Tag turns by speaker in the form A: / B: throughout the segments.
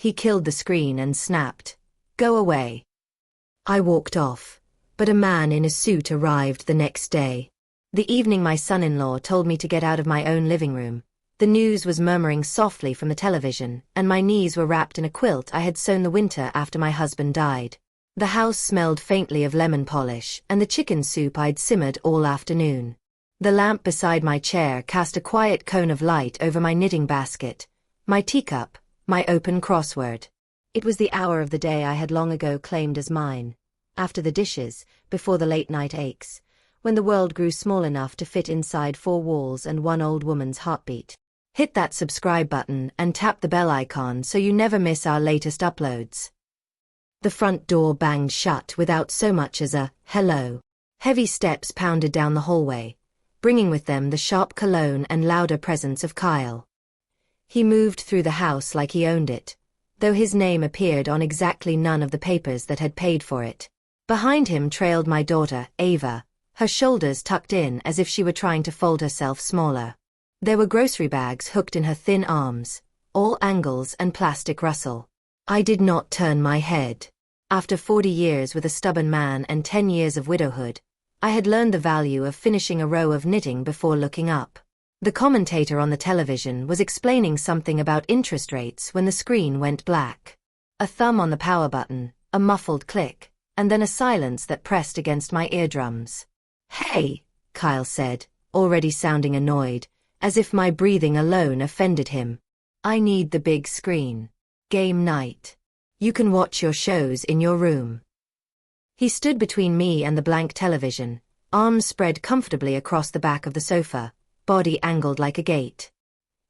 A: He killed the screen and snapped, "Go away." I walked off, but a man in a suit arrived the next day. The evening my son-in-law told me to get out of my own living room. The news was murmuring softly from the television, and my knees were wrapped in a quilt I had sewn the winter after my husband died. The house smelled faintly of lemon polish and the chicken soup I'd simmered all afternoon. The lamp beside my chair cast a quiet cone of light over my knitting basket, my teacup, my open crossword. It was the hour of the day I had long ago claimed as mine. After the dishes, before the late-night aches, when the world grew small enough to fit inside 4 walls and one old woman's heartbeat. Hit that subscribe button and tap the bell icon so you never miss our latest uploads. The front door banged shut without so much as a hello. Heavy steps pounded down the hallway, bringing with them the sharp cologne and louder presence of Kyle. He moved through the house like he owned it, though his name appeared on exactly none of the papers that had paid for it. Behind him trailed my daughter, Ava, her shoulders tucked in as if she were trying to fold herself smaller. There were grocery bags hooked in her thin arms, all angles and plastic rustle. I did not turn my head. After 40 years with a stubborn man and 10 years of widowhood, I had learned the value of finishing a row of knitting before looking up. The commentator on the television was explaining something about interest rates when the screen went black. A thumb on the power button, a muffled click, and then a silence that pressed against my eardrums. "Hey," Kyle said, already sounding annoyed, as if my breathing alone offended him. "I need the big screen. Game night. You can watch your shows in your room." He stood between me and the blank television, arms spread comfortably across the back of the sofa, body angled like a gate.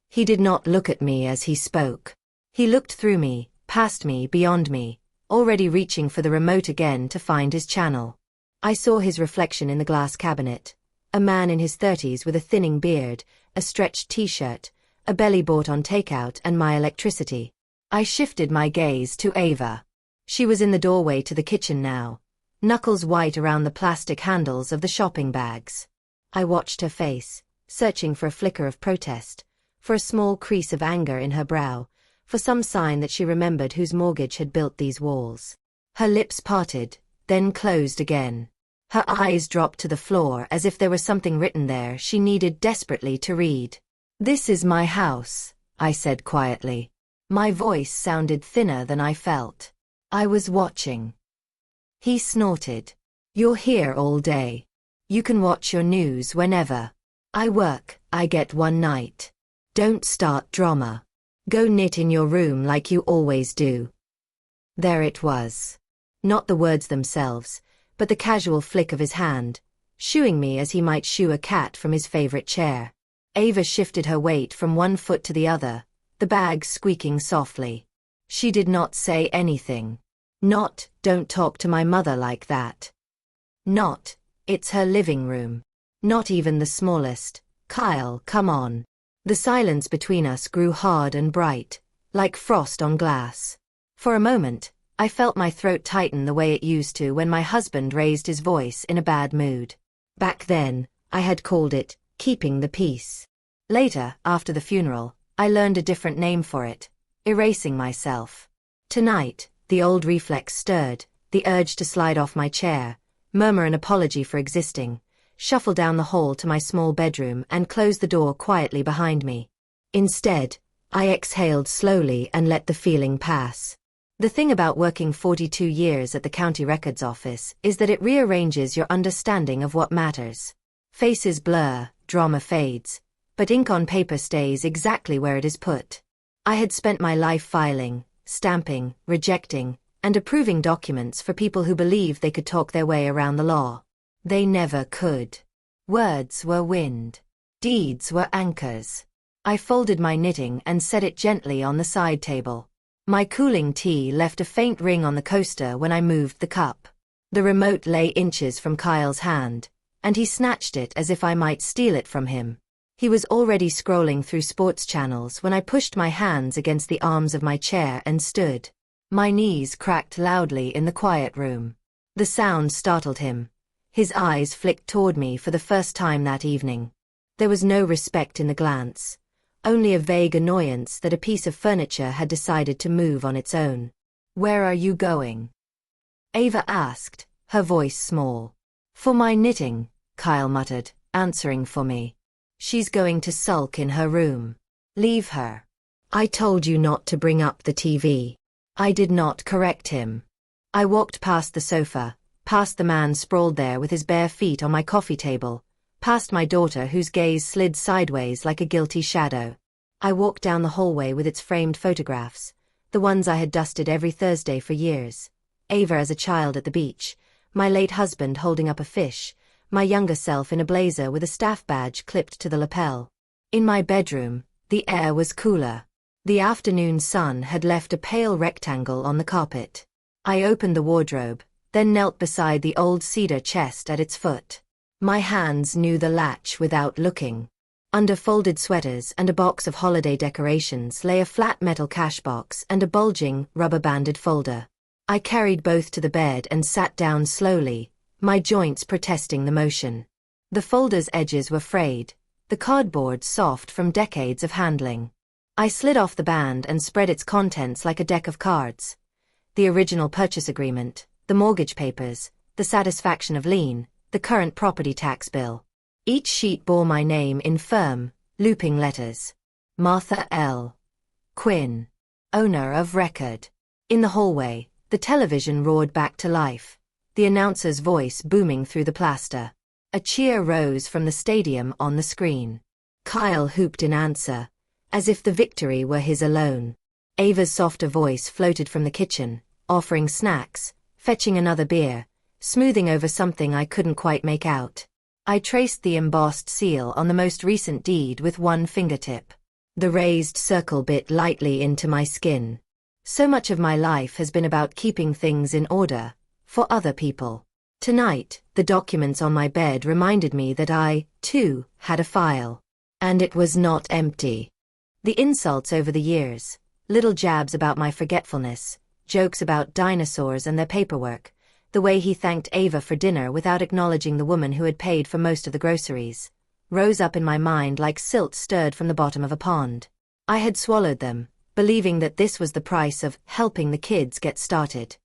A: He did not look at me as he spoke. He looked through me, past me, beyond me, already reaching for the remote again to find his channel. I saw his reflection in the glass cabinet, a man in his 30s with a thinning beard, a stretched t-shirt, a belly bought on takeout and my electricity. I shifted my gaze to Ava. She was in the doorway to the kitchen now, knuckles white around the plastic handles of the shopping bags. I watched her face, searching for a flicker of protest, for a small crease of anger in her brow, for some sign that she remembered whose mortgage had built these walls. Her lips parted, then closed again. Her eyes dropped to the floor as if there was something written there she needed desperately to read. "This is my house," I said quietly. My voice sounded thinner than I felt. "I was watching." He snorted. "You're here all day. You can watch your news whenever. I work, I get one night. Don't start drama. Go knit in your room like you always do." There it was. Not the words themselves, but the casual flick of his hand, shooing me as he might shoo a cat from his favorite chair. Ava shifted her weight from one foot to the other, the bag squeaking softly. She did not say anything. Not, "Don't talk to my mother like that." Not, "It's her living room." Not even the smallest, "Kyle, come on." The silence between us grew hard and bright, like frost on glass. For a moment, I felt my throat tighten the way it used to when my husband raised his voice in a bad mood. Back then, I had called it, keeping the peace. Later, after the funeral, I learned a different name for it, erasing myself. Tonight, the old reflex stirred, the urge to slide off my chair, murmur an apology for existing, shuffle down the hall to my small bedroom and close the door quietly behind me. Instead, I exhaled slowly and let the feeling pass. The thing about working 42 years at the county records office is that it rearranges your understanding of what matters. Faces blur, drama fades, but ink on paper stays exactly where it is put. I had spent my life filing, stamping, rejecting, and approving documents for people who believed they could talk their way around the law. They never could. Words were wind. Deeds were anchors. I folded my knitting and set it gently on the side table. My cooling tea left a faint ring on the coaster when I moved the cup. The remote lay inches from Kyle's hand, and he snatched it as if I might steal it from him. He was already scrolling through sports channels when I pushed my hands against the arms of my chair and stood. My knees cracked loudly in the quiet room. The sound startled him. His eyes flicked toward me for the first time that evening. There was no respect in the glance, only a vague annoyance that a piece of furniture had decided to move on its own. "Where are you going?" Ava asked, her voice small. "For my knitting," Kyle muttered, answering for me. "She's going to sulk in her room. Leave her." "I told you not to bring up the TV." I did not correct him. I walked past the sofa, past the man sprawled there with his bare feet on my coffee table, past my daughter whose gaze slid sideways like a guilty shadow. I walked down the hallway with its framed photographs, the ones I had dusted every Thursday for years. Ava as a child at the beach, my late husband holding up a fish, my younger self in a blazer with a staff badge clipped to the lapel. In my bedroom, the air was cooler. The afternoon sun had left a pale rectangle on the carpet. I opened the wardrobe, then knelt beside the old cedar chest at its foot. My hands knew the latch without looking. Under folded sweaters and a box of holiday decorations lay a flat metal cash box and a bulging, rubber-banded folder. I carried both to the bed and sat down slowly, my joints protesting the motion. The folder's edges were frayed, the cardboard soft from decades of handling. I slid off the band and spread its contents like a deck of cards. The original purchase agreement, the mortgage papers, the satisfaction of lien, the current property tax bill. Each sheet bore my name in firm, looping letters. Martha L. Quinn, owner of record. In the hallway, the television roared back to life, the announcer's voice booming through the plaster. A cheer rose from the stadium on the screen. Kyle hooped in answer, as if the victory were his alone. Ava's softer voice floated from the kitchen, offering snacks, fetching another beer, smoothing over something I couldn't quite make out. I traced the embossed seal on the most recent deed with one fingertip. The raised circle bit lightly into my skin. So much of my life has been about keeping things in order, for other people. Tonight, the documents on my bed reminded me that I, too, had a file. And it was not empty. The insults over the years, little jabs about my forgetfulness, jokes about dinosaurs and their paperwork, the way he thanked Ava for dinner without acknowledging the woman who had paid for most of the groceries, rose up in my mind like silt stirred from the bottom of a pond. I had swallowed them, believing that this was the price of helping the kids get started.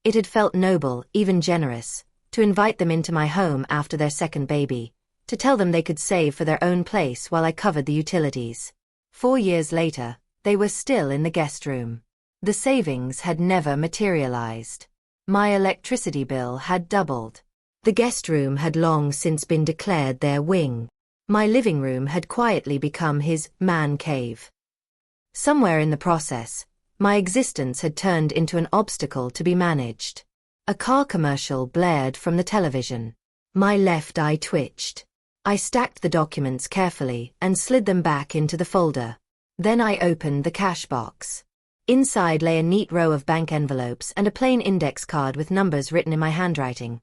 A: It had felt noble, even generous, to invite them into my home after their second baby, to tell them they could save for their own place while I covered the utilities. 4 years later, they were still in the guest room. The savings had never materialized. My electricity bill had doubled. The guest room had long since been declared their wing. My living room had quietly become his man cave. Somewhere in the process, my existence had turned into an obstacle to be managed. A car commercial blared from the television. My left eye twitched. I stacked the documents carefully and slid them back into the folder. Then I opened the cash box. Inside lay a neat row of bank envelopes and a plain index card with numbers written in my handwriting.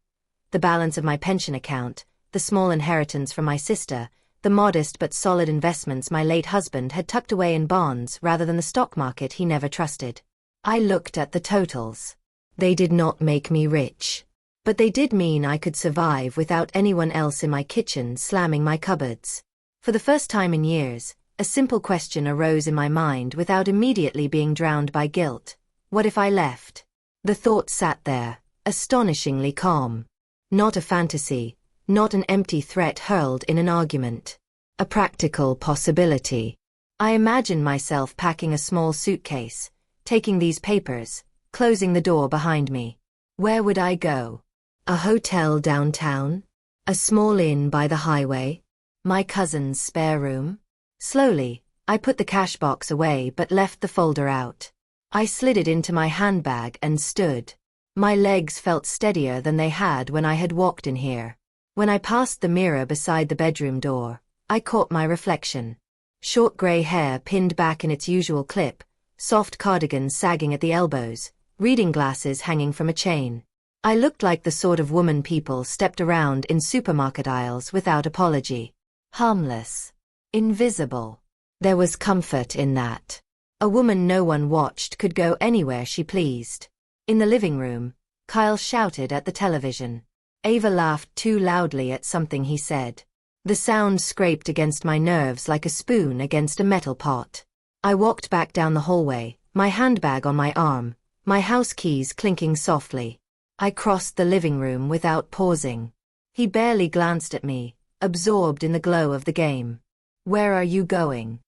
A: The balance of my pension account, the small inheritance from my sister, the modest but solid investments my late husband had tucked away in bonds rather than the stock market he never trusted. I looked at the totals. They did not make me rich. But they did mean I could survive without anyone else in my kitchen slamming my cupboards. For the first time in years, a simple question arose in my mind without immediately being drowned by guilt. What if I left? The thought sat there, astonishingly calm. Not a fantasy, not an empty threat hurled in an argument. A practical possibility. I imagined myself packing a small suitcase, taking these papers, closing the door behind me. Where would I go? A hotel downtown? A small inn by the highway? My cousin's spare room? Slowly, I put the cash box away but left the folder out. I slid it into my handbag and stood. My legs felt steadier than they had when I had walked in here. When I passed the mirror beside the bedroom door, I caught my reflection. Short gray hair pinned back in its usual clip, soft cardigan sagging at the elbows, reading glasses hanging from a chain. I looked like the sort of woman people stepped around in supermarket aisles without apology. Harmless. Invisible. There was comfort in that. A woman no one watched could go anywhere she pleased. In the living room, Kyle shouted at the television. Ava laughed too loudly at something he said. The sound scraped against my nerves like a spoon against a metal pot. I walked back down the hallway, my handbag on my arm, my house keys clinking softly. I crossed the living room without pausing. He barely glanced at me, absorbed in the glow of the game. "Where are you going?"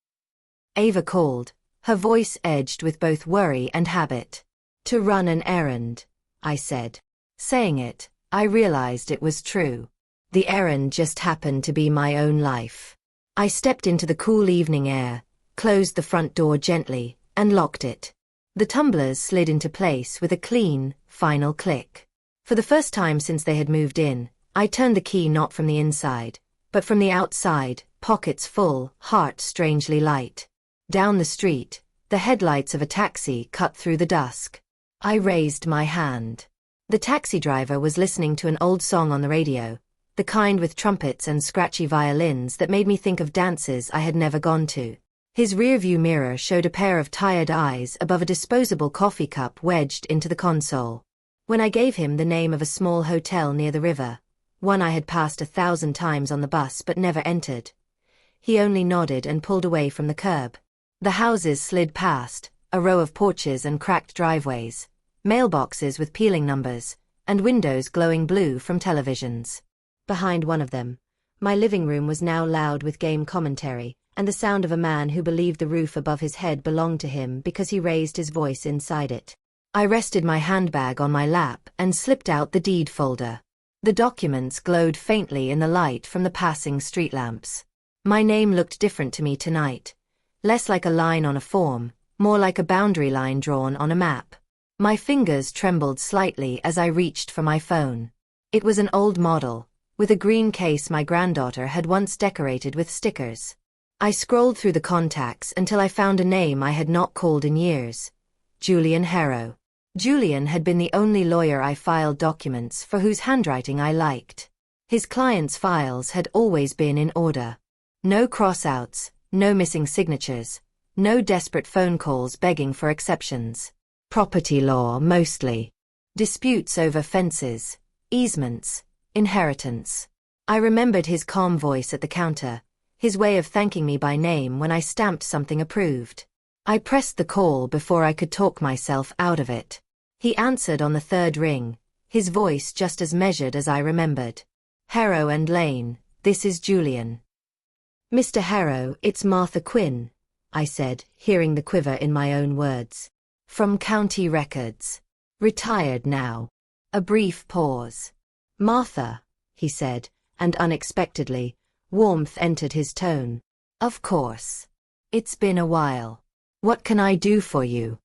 A: Ava called, her voice edged with both worry and habit. "To run an errand," I said. Saying it, I realized it was true. The errand just happened to be my own life. I stepped into the cool evening air, closed the front door gently, and locked it. The tumblers slid into place with a clean, final click. For the first time since they had moved in, I turned the key not from the inside, but from the outside, pockets full, heart strangely light. Down the street, the headlights of a taxi cut through the dusk. I raised my hand. The taxi driver was listening to an old song on the radio, the kind with trumpets and scratchy violins that made me think of dances I had never gone to. His rearview mirror showed a pair of tired eyes above a disposable coffee cup wedged into the console. When I gave him the name of a small hotel near the river, one I had passed 1,000 times on the bus but never entered, he only nodded and pulled away from the curb. The houses slid past, a row of porches and cracked driveways, mailboxes with peeling numbers, and windows glowing blue from televisions. Behind one of them, my living room was now loud with game commentary, and the sound of a man who believed the roof above his head belonged to him because he raised his voice inside it. I rested my handbag on my lap and slipped out the deed folder. The documents glowed faintly in the light from the passing street lamps. My name looked different to me tonight, less like a line on a form, more like a boundary line drawn on a map. My fingers trembled slightly as I reached for my phone. It was an old model, with a green case my granddaughter had once decorated with stickers. I scrolled through the contacts until I found a name I had not called in years. Julian Harrow. Julian had been the only lawyer I filed documents for whose handwriting I liked. His clients' files had always been in order. No crossouts, no missing signatures, no desperate phone calls begging for exceptions. Property law mostly. Disputes over fences, easements, inheritance. I remembered his calm voice at the counter, his way of thanking me by name when I stamped something approved. I pressed the call before I could talk myself out of it. He answered on the third ring, his voice just as measured as I remembered. "Harrow and Lane, this is Julian." "Mr. Harrow, it's Martha Quinn," I said, hearing the quiver in my own words. "From County Records. Retired now." A brief pause. "Martha," he said, and unexpectedly, warmth entered his tone. "Of course. It's been a while. What can I do for you?"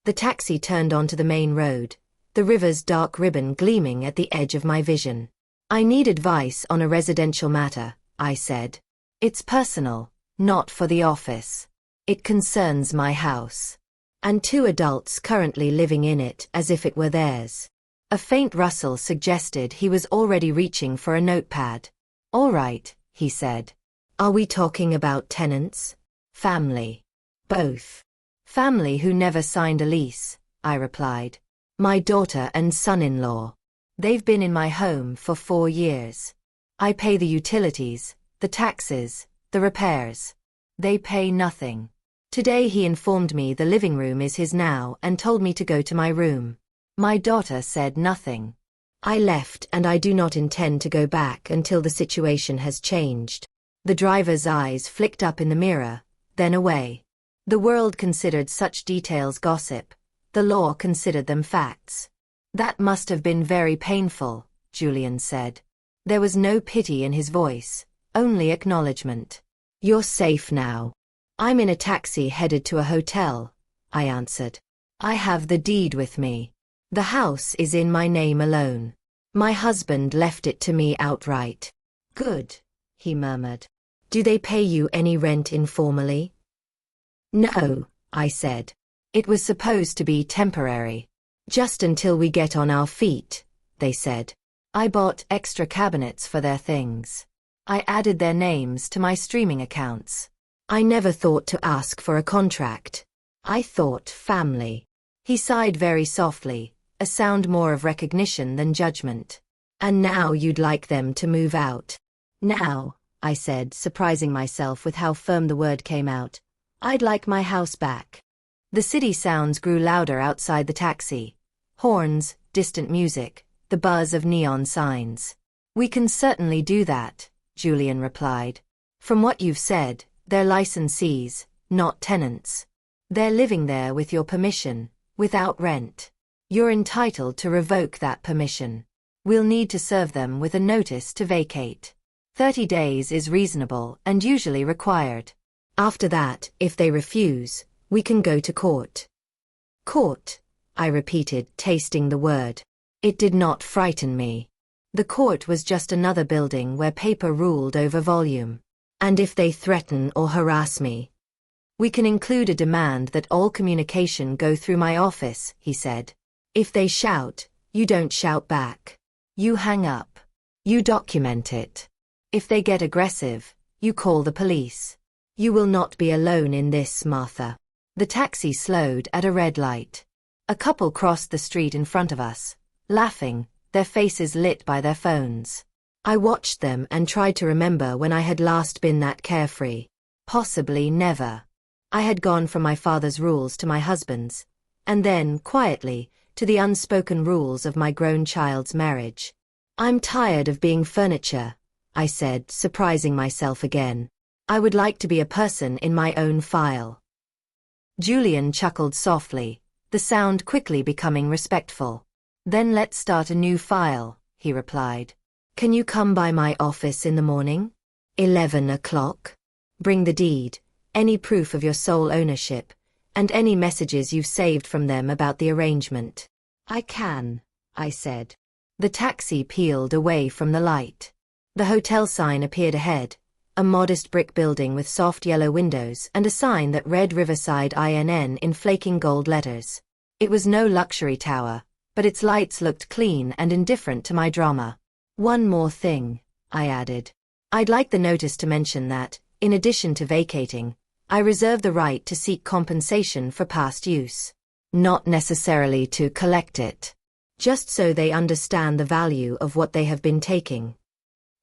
A: The taxi turned onto the main road, the river's dark ribbon gleaming at the edge of my vision. "I need advice on a residential matter," I said. "It's personal, not for the office. It concerns my house. And 2 adults currently living in it as if it were theirs." A faint rustle suggested he was already reaching for a notepad. "All right," he said. "Are we talking about tenants? Family?" "Both. Family who never signed a lease," I replied. "My daughter and son-in-law. They've been in my home for 4 years. I pay the utilities, the taxes, the repairs. They pay nothing. Today he informed me the living room is his now and told me to go to my room. My daughter said nothing. I left and I do not intend to go back until the situation has changed." The driver's eyes flicked up in the mirror, then away. The world considered such details gossip. The law considered them facts. "That must have been very painful," Julian said. There was no pity in his voice, only acknowledgement. "You're safe now." "I'm in a taxi headed to a hotel," I answered. "I have the deed with me. The house is in my name alone. My husband left it to me outright." "Good," he murmured. "Do they pay you any rent informally?" "No," I said. "It was supposed to be temporary. Just until we get on our feet," they said. I bought extra cabinets for their things. I added their names to my streaming accounts. I never thought to ask for a contract. I thought family." He sighed very softly, a sound more of recognition than judgment. "And now you'd like them to move out?" "Now," I said, surprising myself with how firm the word came out. I'd like my house back. The city sounds grew louder outside the taxi. Horns, distant music, the buzz of neon signs. We can certainly do that, Julian replied. From what you've said, they're licensees, not tenants. They're living there with your permission, without rent. You're entitled to revoke that permission. We'll need to serve them with a notice to vacate. 30 days is reasonable and usually required. After that, if they refuse, we can go to court. Court, I repeated, tasting the word. It did not frighten me. The court was just another building where paper ruled over volume. And if they threaten or harass me, we can include a demand that all communication go through my office, he said. If they shout, you don't shout back. You hang up. You document it. If they get aggressive, you call the police. You will not be alone in this, Martha. The taxi slowed at a red light. A couple crossed the street in front of us, laughing, their faces lit by their phones. I watched them and tried to remember when I had last been that carefree. Possibly never. I had gone from my father's rules to my husband's, and then, quietly, to the unspoken rules of my grown child's marriage. I'm tired of being furniture, I said, surprising myself again. I would like to be a person in my own file. Julian chuckled softly, the sound quickly becoming respectful. Then let's start a new file, he replied. Can you come by my office in the morning? 11 o'clock. Bring the deed, any proof of your sole ownership, and any messages you've saved from them about the arrangement. I can, I said. The taxi peeled away from the light. The hotel sign appeared ahead, a modest brick building with soft yellow windows and a sign that read Riverside INN in flaking gold letters. It was no luxury tower, but its lights looked clean and indifferent to my drama. One more thing, I added. I'd like the notice to mention that, in addition to vacating, I reserve the right to seek compensation for past use. Not necessarily to collect it. Just so they understand the value of what they have been taking.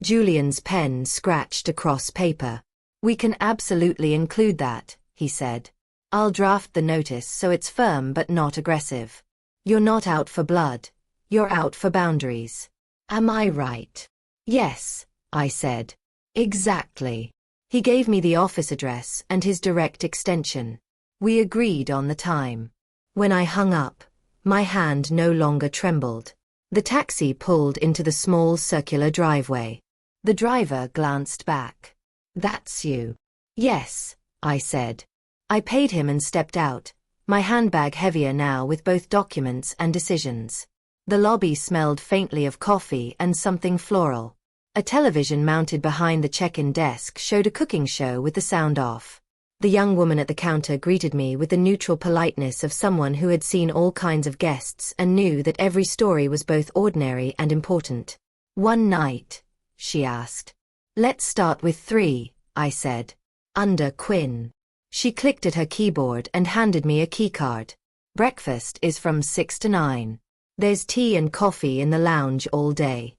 A: Julian's pen scratched across paper. We can absolutely include that, he said. I'll draft the notice so it's firm but not aggressive. You're not out for blood. You're out for boundaries. Am I right? Yes, I said. Exactly. He gave me the office address and his direct extension. We agreed on the time. When I hung up, my hand no longer trembled. The taxi pulled into the small circular driveway. The driver glanced back. That's you. Yes, I said. I paid him and stepped out, my handbag heavier now with both documents and decisions. The lobby smelled faintly of coffee and something floral. A television mounted behind the check-in desk showed a cooking show with the sound off. The young woman at the counter greeted me with the neutral politeness of someone who had seen all kinds of guests and knew that every story was both ordinary and important. One night, she asked. Let's start with 3, I said. Under Quinn. She clicked at her keyboard and handed me a keycard. Breakfast is from 6 to 9. There's tea and coffee in the lounge all day.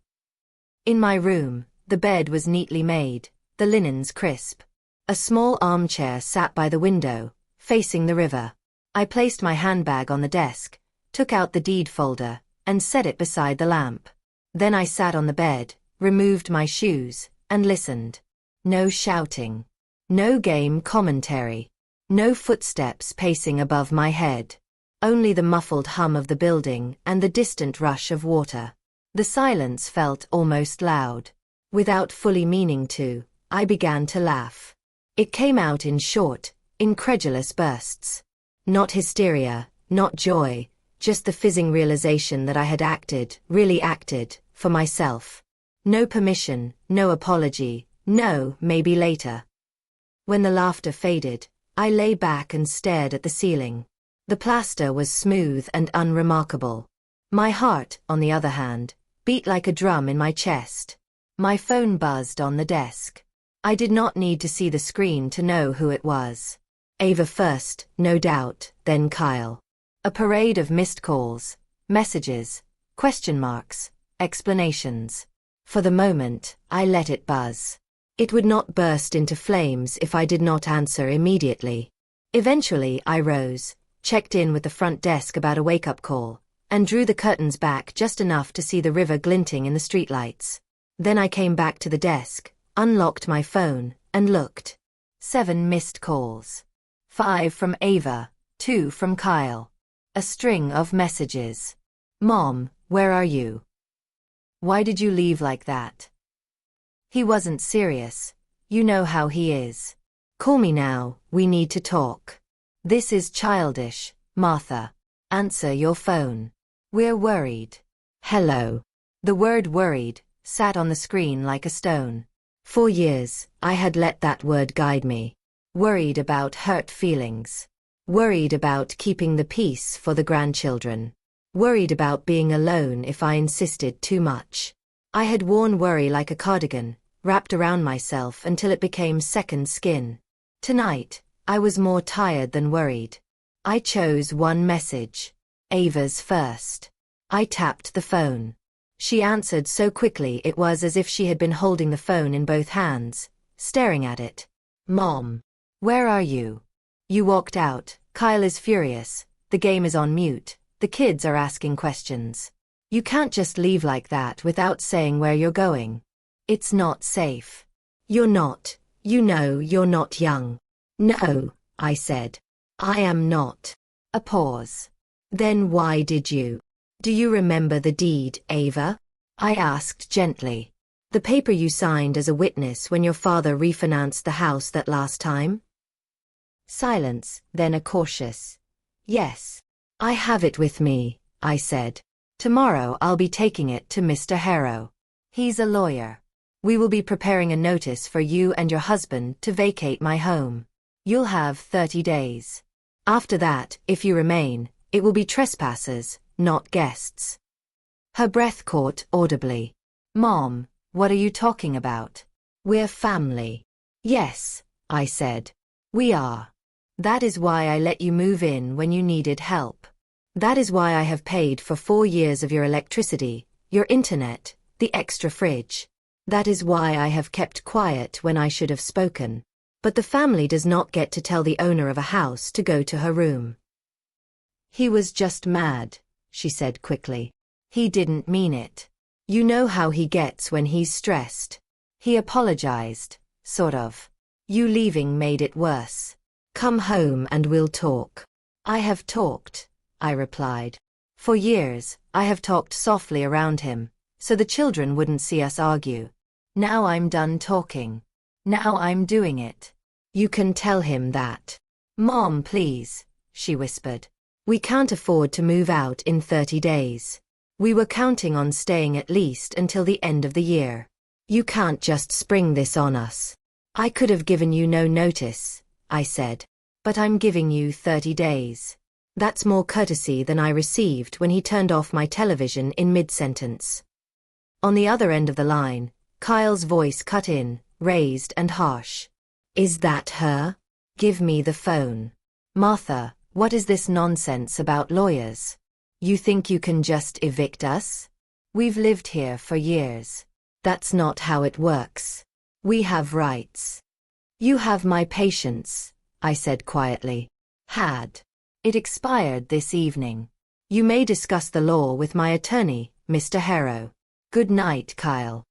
A: In my room, the bed was neatly made, the linens crisp. A small armchair sat by the window, facing the river. I placed my handbag on the desk, took out the deed folder, and set it beside the lamp. Then I sat on the bed, removed my shoes, and listened. No shouting. No game commentary. No footsteps pacing above my head. Only the muffled hum of the building and the distant rush of water. The silence felt almost loud. Without fully meaning to, I began to laugh. It came out in short, incredulous bursts. Not hysteria, not joy, just the fizzing realization that I had acted, really acted, for myself. No permission, no apology, no maybe later. When the laughter faded, I lay back and stared at the ceiling. The plaster was smooth and unremarkable. My heart, on the other hand, beat like a drum in my chest. My phone buzzed on the desk. I did not need to see the screen to know who it was. Ava first, no doubt, then Kyle. A parade of missed calls, messages, question marks, explanations. For the moment, I let it buzz. It would not burst into flames if I did not answer immediately. Eventually, I rose, checked in with the front desk about a wake-up call, and drew the curtains back just enough to see the river glinting in the streetlights. Then I came back to the desk, unlocked my phone, and looked. 7 missed calls. 5 from Ava, 2 from Kyle. A string of messages. Mom, where are you? Why did you leave like that? He wasn't serious. You know how he is. Call me now, we need to talk. This is childish, Martha. Answer your phone. We're worried. Hello. The word worried sat on the screen like a stone. For years, I had let that word guide me. Worried about hurt feelings. Worried about keeping the peace for the grandchildren. Worried about being alone if I insisted too much. I had worn worry like a cardigan, wrapped around myself until it became second skin. Tonight, I was more tired than worried. I chose one message. Ava's first. I tapped the phone. She answered so quickly it was as if she had been holding the phone in both hands, staring at it. Mom. Where are you? You walked out. Kyle is furious. The game is on mute. The kids are asking questions. You can't just leave like that without saying where you're going. It's not safe. You're not. You know you're not young. No, I said. I am not. A pause. Then why did you? Do you remember the deed, Ava? I asked gently. The paper you signed as a witness when your father refinanced the house that last time? Silence, then a cautious. Yes. I have it with me, I said. Tomorrow I'll be taking it to Mr. Harrow. He's a lawyer. We will be preparing a notice for you and your husband to vacate my home. You'll have 30 days. After that, if you remain, it will be trespassers, not guests. Her breath caught audibly. Mom, what are you talking about? We're family. Yes, I said. We are. That is why I let you move in when you needed help. That is why I have paid for 4 years of your electricity, your internet, the extra fridge. That is why I have kept quiet when I should have spoken. But the family does not get to tell the owner of a house to go to her room. He was just mad, she said quickly. He didn't mean it. You know how he gets when he's stressed. He apologized, sort of. You leaving made it worse. Come home and we'll talk. I have talked, I replied. For years, I have talked softly around him, so the children wouldn't see us argue. Now I'm done talking. Now I'm doing it. You can tell him that. Mom, please, she whispered. We can't afford to move out in 30 days. We were counting on staying at least until the end of the year. You can't just spring this on us. I could have given you no notice, I said. But I'm giving you 30 days. That's more courtesy than I received when he turned off my television in mid-sentence. On the other end of the line, Kyle's voice cut in, raised and harsh. Is that her? Give me the phone. Martha, what is this nonsense about lawyers? You think you can just evict us? We've lived here for years. That's not how it works. We have rights. You have my patience, I said quietly. Had. It expired this evening. You may discuss the law with my attorney, Mr. Harrow. Good night, Kyle.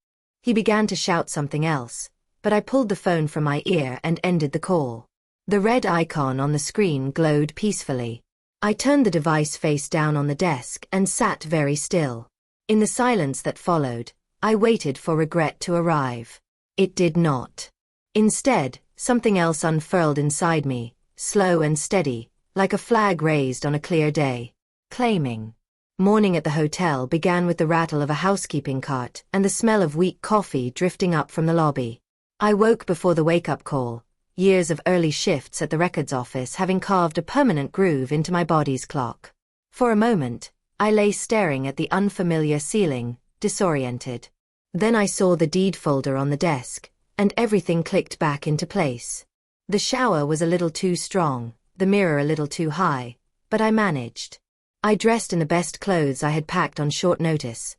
A: He began to shout something else, but I pulled the phone from my ear and ended the call. The red icon on the screen glowed peacefully. I turned the device face down on the desk and sat very still. In the silence that followed, I waited for regret to arrive. It did not. Instead, something else unfurled inside me, slow and steady, like a flag raised on a clear day. Claiming. Morning at the hotel began with the rattle of a housekeeping cart and the smell of weak coffee drifting up from the lobby. I woke before the wake-up call, years of early shifts at the records office having carved a permanent groove into my body's clock. For a moment, I lay staring at the unfamiliar ceiling, disoriented. Then I saw the deed folder on the desk, and everything clicked back into place. The shower was a little too strong, the mirror a little too high, but I managed. I dressed in the best clothes I had packed on short notice.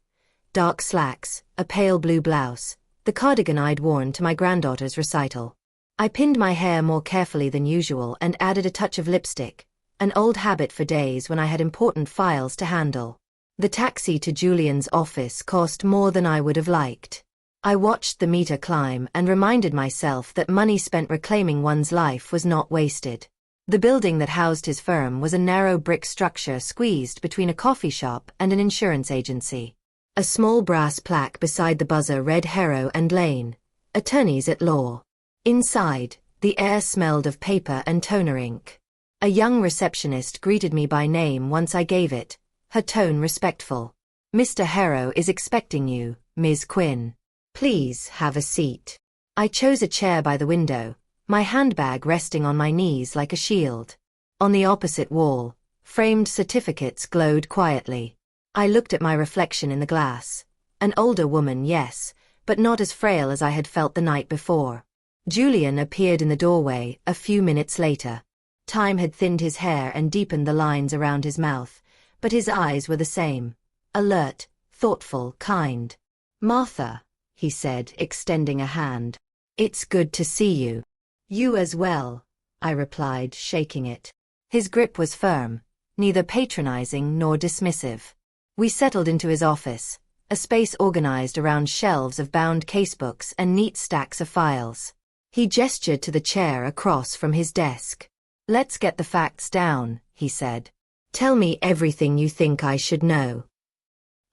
A: Dark slacks, a pale blue blouse, the cardigan I'd worn to my granddaughter's recital. I pinned my hair more carefully than usual and added a touch of lipstick, an old habit for days when I had important files to handle. The taxi to Julian's office cost more than I would have liked. I watched the meter climb and reminded myself that money spent reclaiming one's life was not wasted. The building that housed his firm was a narrow brick structure squeezed between a coffee shop and an insurance agency. A small brass plaque beside the buzzer read Harrow and Lane, attorneys at law. Inside, the air smelled of paper and toner ink. A young receptionist greeted me by name once I gave it, her tone respectful. "Mr. Harrow is expecting you, Ms. Quinn. Please have a seat." I chose a chair by the window, my handbag resting on my knees like a shield. On the opposite wall, framed certificates glowed quietly. I looked at my reflection in the glass. An older woman, yes, but not as frail as I had felt the night before. Julian appeared in the doorway a few minutes later. Time had thinned his hair and deepened the lines around his mouth, but his eyes were the same. Alert, thoughtful, kind. "Martha," he said, extending a hand. "It's good to see you." "You as well," I replied, shaking it. His grip was firm, neither patronizing nor dismissive. We settled into his office, a space organized around shelves of bound casebooks and neat stacks of files. He gestured to the chair across from his desk. "Let's get the facts down," he said. "Tell me everything you think I should know."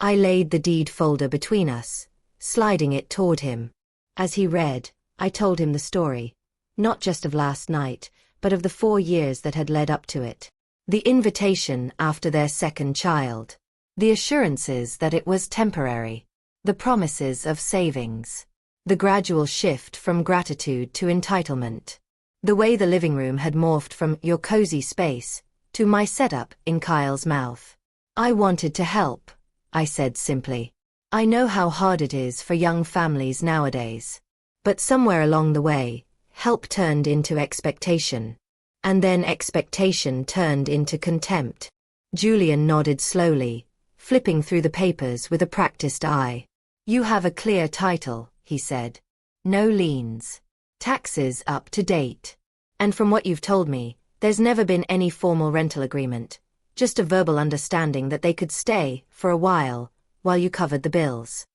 A: I laid the deed folder between us, sliding it toward him. As he read, I told him the story, not just of last night, but of the 4 years that had led up to it. The invitation after their second child. The assurances that it was temporary. The promises of savings. The gradual shift from gratitude to entitlement. The way the living room had morphed from your cozy space to my setup in Kyle's mouth. "I wanted to help," I said simply. "I know how hard it is for young families nowadays. But somewhere along the way, help turned into expectation. And then expectation turned into contempt." Julian nodded slowly, flipping through the papers with a practiced eye. "You have a clear title," he said. "No liens. Taxes up to date. And from what you've told me, there's never been any formal rental agreement, just a verbal understanding that they could stay for a while you covered the bills."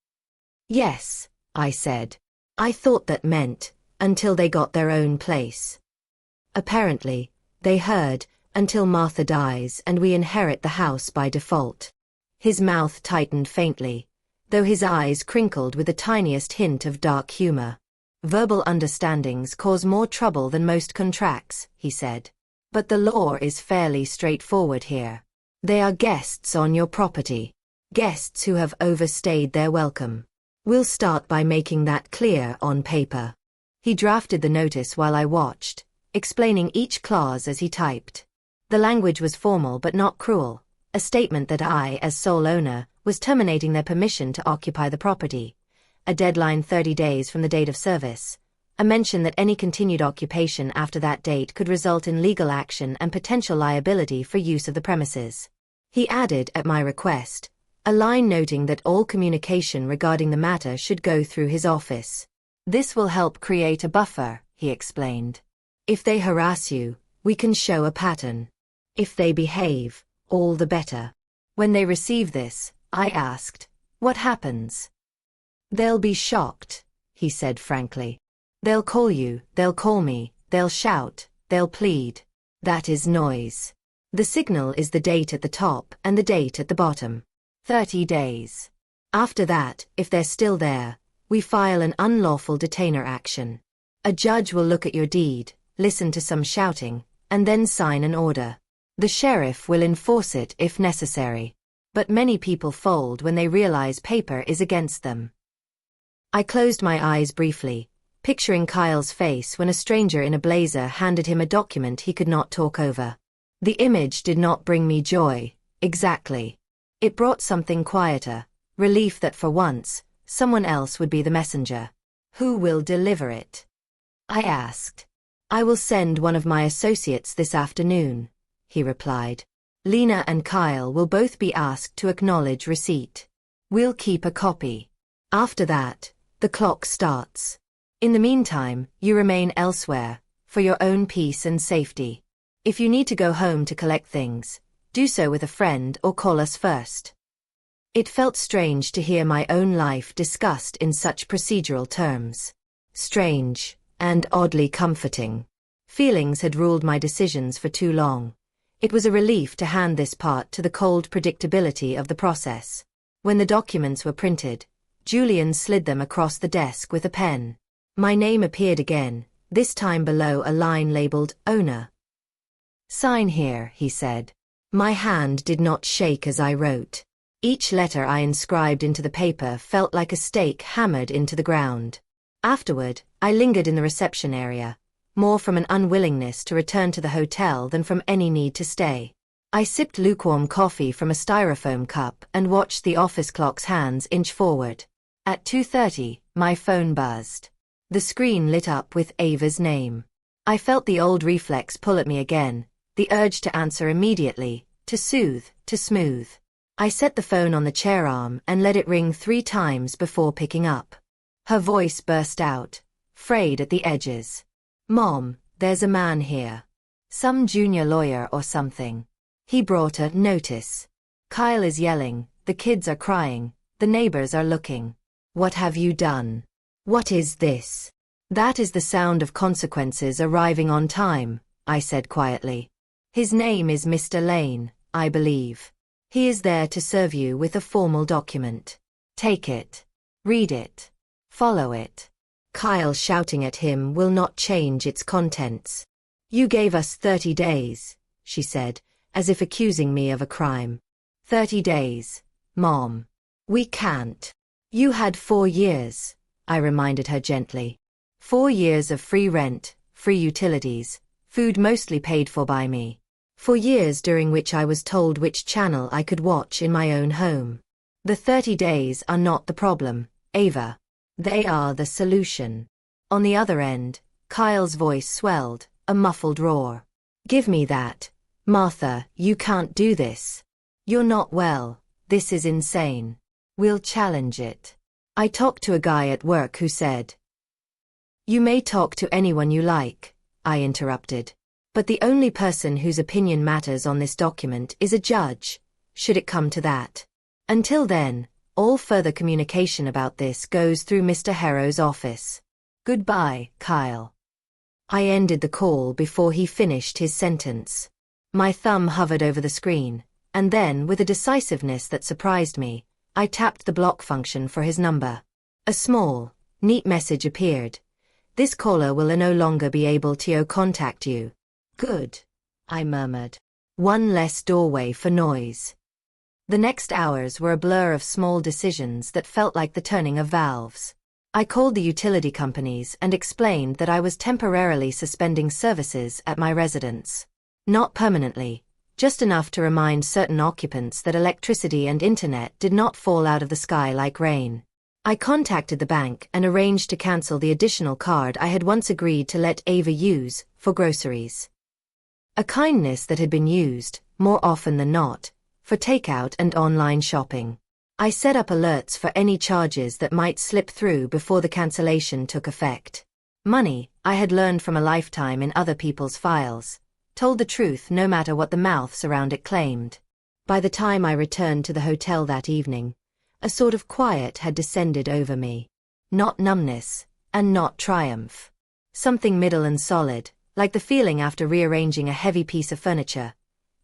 A: "Yes," I said. "I thought that meant until they got their own place. Apparently, they heard until Martha dies and we inherit the house by default." His mouth tightened faintly, though his eyes crinkled with the tiniest hint of dark humor. "Verbal understandings cause more trouble than most contracts," he said. "But the law is fairly straightforward here. They are guests on your property. Guests who have overstayed their welcome. We'll start by making that clear on paper." He drafted the notice while I watched, explaining each clause as he typed. The language was formal but not cruel, a statement that I, as sole owner, was terminating their permission to occupy the property, a deadline 30 days from the date of service, a mention that any continued occupation after that date could result in legal action and potential liability for use of the premises. He added, at my request, a line noting that all communication regarding the matter should go through his office. "This will help create a buffer," he explained. "If they harass you, we can show a pattern. If they behave, all the better." "When they receive this," I asked, "what happens?" "They'll be shocked," he said frankly. "They'll call you, they'll call me, they'll shout, they'll plead. That is noise. The signal is the date at the top and the date at the bottom. 30 days. After that, if they're still there, we file an unlawful detainer action. A judge will look at your deed, listen to some shouting, and then sign an order. The sheriff will enforce it if necessary. But many people fold when they realize paper is against them." I closed my eyes briefly, picturing Kyle's face when a stranger in a blazer handed him a document he could not talk over. The image did not bring me joy, exactly. It brought something quieter, relief that for once, someone else would be the messenger. "Who will deliver it?" I asked. "I will send one of my associates this afternoon," he replied. "Lena and Kyle will both be asked to acknowledge receipt. We'll keep a copy. After that, The clock starts. In the meantime, you remain elsewhere, for your own peace and safety. If you need to go home to collect things, do so with a friend or call us first. It felt strange to hear my own life discussed in such procedural terms. Strange, and oddly comforting. Feelings had ruled my decisions for too long. It was a relief to hand this part to the cold predictability of the process. When the documents were printed, Julian slid them across the desk with a pen. My name appeared again, this time below a line labeled Owner. Sign here, he said. My hand did not shake as I wrote. Each letter I inscribed into the paper felt like a stake hammered into the ground. Afterward, I lingered in the reception area, more from an unwillingness to return to the hotel than from any need to stay. I sipped lukewarm coffee from a styrofoam cup and watched the office clock's hands inch forward. At 2:30, my phone buzzed. The screen lit up with Ava's name. I felt the old reflex pull at me again, the urge to answer immediately, to soothe, to smooth. I set the phone on the chair arm and let it ring 3 times before picking up. Her voice burst out, frayed at the edges. Mom, there's a man here. Some junior lawyer or something. He brought a notice. Kyle is yelling, the kids are crying, the neighbors are looking. What have you done? What is this? That is the sound of consequences arriving on time, I said quietly. His name is Mr. Lane, I believe. He is there to serve you with a formal document. Take it. Read it. Follow it. Kyle shouting at him will not change its contents. You gave us 30 days, she said, as if accusing me of a crime. 30 days, Mom. We can't. You had 4 years, I reminded her gently. 4 years of free rent, free utilities, food mostly paid for by me. 4 years during which I was told which channel I could watch in my own home. The 30 days are not the problem, Ava. They are the solution. On the other end, Kyle's voice swelled, a muffled roar. Give me that. Martha, you can't do this. You're not well. This is insane. We'll challenge it. I talked to a guy at work who said. You may talk to anyone you like, I interrupted. But the only person whose opinion matters on this document is a judge, should it come to that. Until then, all further communication about this goes through Mr. Harrow's office. Goodbye, Kyle. I ended the call before he finished his sentence. My thumb hovered over the screen, and then, with a decisiveness that surprised me, I tapped the block function for his number. A small, neat message appeared. This caller will no longer be able to contact you. Good, I murmured. One less doorway for noise. The next hours were a blur of small decisions that felt like the turning of valves. I called the utility companies and explained that I was temporarily suspending services at my residence. Not permanently, just enough to remind certain occupants that electricity and internet did not fall out of the sky like rain. I contacted the bank and arranged to cancel the additional card I had once agreed to let Ava use for groceries. A kindness that had been used, more often than not, for takeout and online shopping. I set up alerts for any charges that might slip through before the cancellation took effect. Money, I had learned from a lifetime in other people's files, told the truth no matter what the mouths around it claimed. By the time I returned to the hotel that evening, a sort of quiet had descended over me. Not numbness, and not triumph. Something middle and solid, like the feeling after rearranging a heavy piece of furniture.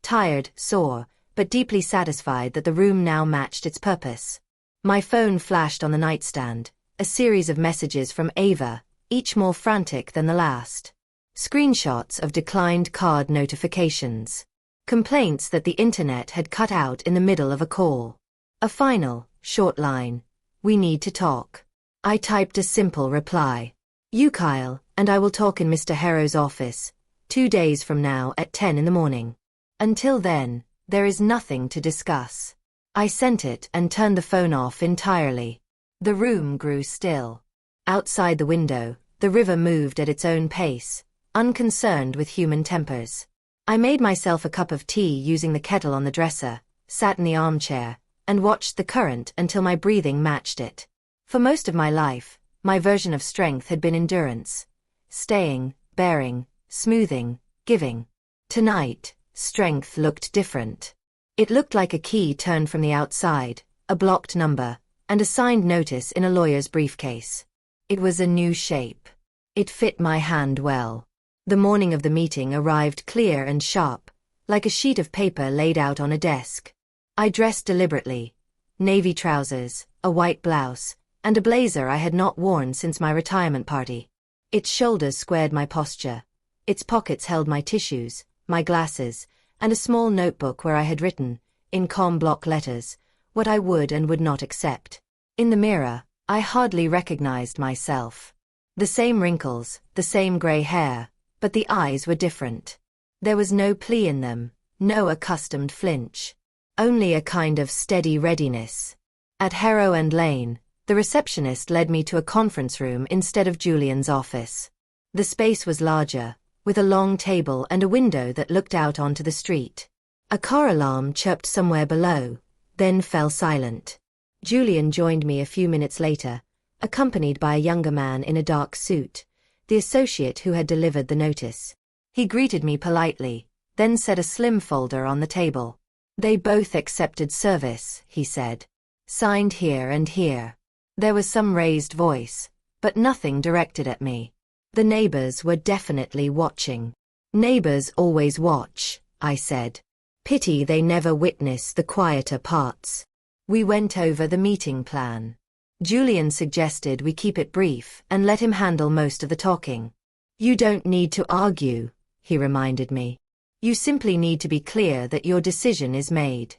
A: Tired, sore, but deeply satisfied that the room now matched its purpose. My phone flashed on the nightstand, a series of messages from Ava, each more frantic than the last. Screenshots of declined card notifications. Complaints that the internet had cut out in the middle of a call. A final, short line. We need to talk. I typed a simple reply. You, Kyle, and I will talk in Mr. Harrow's office, 2 days from now at 10 in the morning. Until then, there is nothing to discuss. I sent it and turned the phone off entirely. The room grew still. Outside the window, the river moved at its own pace, unconcerned with human tempers. I made myself a cup of tea using the kettle on the dresser, sat in the armchair, and watched the current until my breathing matched it. For most of my life, My version of strength had been endurance. Staying, bearing, smoothing, giving. Tonight, strength looked different. It looked like a key turned from the outside, a blocked number, and a signed notice in a lawyer's briefcase. It was a new shape. It fit my hand well. The morning of the meeting arrived clear and sharp, like a sheet of paper laid out on a desk. I dressed deliberately. Navy trousers, a white blouse, and a blazer I had not worn since my retirement party. Its shoulders squared my posture. Its pockets held my tissues, my glasses, and a small notebook where I had written, in calm block letters, what I would and would not accept. In the mirror, I hardly recognized myself. The same wrinkles, the same gray hair, but the eyes were different. There was no plea in them, no accustomed flinch. Only a kind of steady readiness. At Harrow and Lane, the receptionist led me to a conference room instead of Julian's office. The space was larger, with a long table and a window that looked out onto the street. A car alarm chirped somewhere below, then fell silent. Julian joined me a few minutes later, accompanied by a younger man in a dark suit, the associate who had delivered the notice. He greeted me politely, then set a slim folder on the table. They both accepted service, he said. Signed here and here. There was some raised voice, but nothing directed at me. The neighbors were definitely watching. Neighbors always watch, I said. Pity they never witness the quieter parts. We went over the meeting plan. Julian suggested we keep it brief and let him handle most of the talking. You don't need to argue, he reminded me. You simply need to be clear that your decision is made.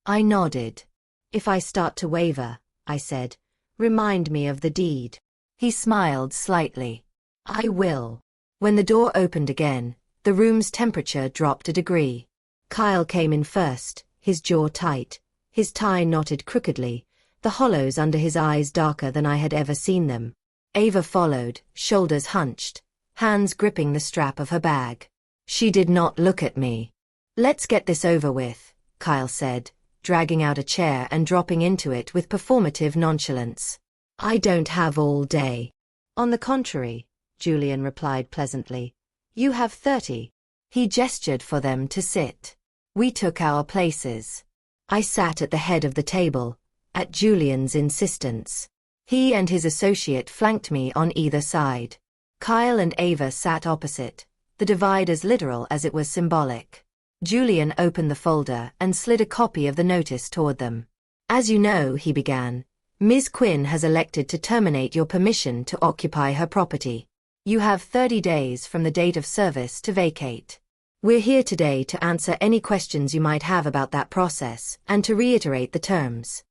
A: I nodded. If I start to waver, I said, remind me of the deed. He smiled slightly. I will. When the door opened again, the room's temperature dropped a degree. Kyle came in first, his jaw tight, his tie knotted crookedly, the hollows under his eyes darker than I had ever seen them. Ava followed, shoulders hunched, hands gripping the strap of her bag. She did not look at me. Let's get this over with, Kyle said, dragging out a chair and dropping into it with performative nonchalance. I don't have all day. On the contrary, Julian replied pleasantly. You have 30. He gestured for them to sit. We took our places. I sat at the head of the table, at Julian's insistence. He and his associate flanked me on either side. Kyle and Ava sat opposite, the divide as literal as it was symbolic. Julian opened the folder and slid a copy of the notice toward them. As you know, he began, Ms. Quinn has elected to terminate your permission to occupy her property. You have 30 days from the date of service to vacate. We're here today to answer any questions you might have about that process and to reiterate the terms.